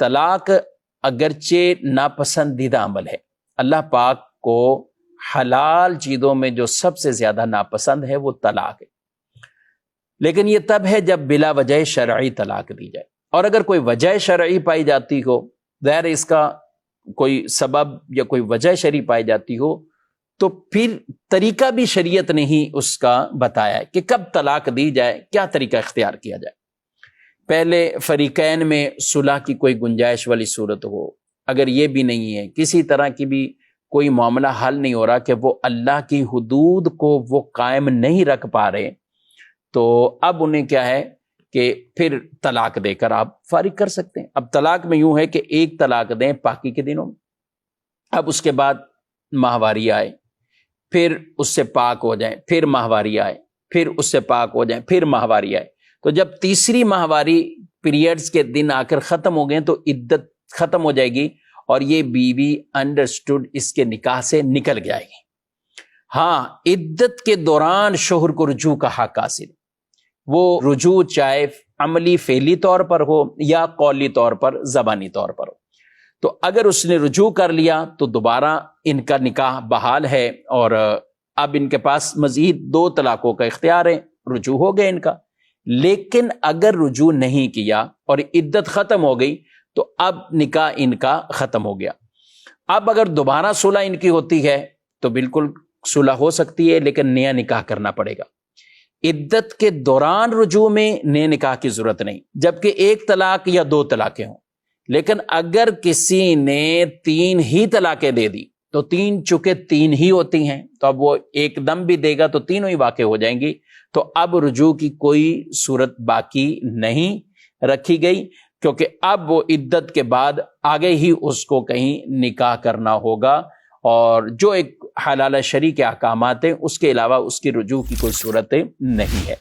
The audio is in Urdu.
طلاق اگرچہ ناپسندیدہ عمل ہے، اللہ پاک کو حلال چیزوں میں جو سب سے زیادہ ناپسند ہے وہ طلاق ہے، لیکن یہ تب ہے جب بلا وجہ شرعی طلاق دی جائے، اور اگر کوئی وجہ شرعی پائی جاتی ہو، ظاہر اس کا کوئی سبب یا کوئی وجہ شرعی پائی جاتی ہو، تو پھر طریقہ بھی شریعت نے ہی اس کا بتایا ہے کہ کب طلاق دی جائے، کیا طریقہ اختیار کیا جائے۔ پہلے فریقین میں صلح کی کوئی گنجائش والی صورت ہو، اگر یہ بھی نہیں ہے، کسی طرح کی بھی کوئی معاملہ حل نہیں ہو رہا کہ وہ اللہ کی حدود کو وہ قائم نہیں رکھ پا رہے، تو اب انہیں کیا ہے کہ پھر طلاق دے کر آپ فارغ کر سکتے ہیں۔ اب طلاق میں یوں ہے کہ ایک طلاق دیں پاکی کے دنوں میں، اب اس کے بعد ماہواری آئے، پھر اس سے پاک ہو جائیں، پھر ماہواری آئے، پھر اس سے پاک ہو جائیں، پھر ماہواری آئے، تو جب تیسری ماہواری پیریڈز کے دن آ کر ختم ہو گئے تو عدت ختم ہو جائے گی، اور یہ بیوی انڈرسٹوڈ اس کے نکاح سے نکل جائے گی۔ ہاں، عدت کے دوران شوہر کو رجوع کا حق حاصل، وہ رجوع چاہے عملی فعلی طور پر ہو یا قولی طور پر زبانی طور پر ہو، تو اگر اس نے رجوع کر لیا تو دوبارہ ان کا نکاح بحال ہے، اور اب ان کے پاس مزید 2 طلاقوں کا اختیار ہے، رجوع ہو گئے ان کا۔ لیکن اگر رجوع نہیں کیا اور عدت ختم ہو گئی تو اب نکاح ان کا ختم ہو گیا۔ اب اگر دوبارہ صلح ان کی ہوتی ہے تو بالکل صلح ہو سکتی ہے، لیکن نیا نکاح کرنا پڑے گا۔ عدت کے دوران رجوع میں نئے نکاح کی ضرورت نہیں، جبکہ 1 طلاق یا 2 طلاقیں ہوں۔ لیکن اگر کسی نے 3 ہی طلاقیں دے دی تو 3 چونکہ 3 ہی ہوتی ہیں، تو اب وہ ایک دم بھی دے گا تو تینوں ہی واقع ہو جائیں گی، تو اب رجوع کی کوئی صورت باقی نہیں رکھی گئی، کیونکہ اب وہ عدت کے بعد آگے ہی اس کو کہیں نکاح کرنا ہوگا، اور جو ایک حلال شرعی کے احکامات ہیں اس کے علاوہ اس کی رجوع کی کوئی صورت نہیں ہے۔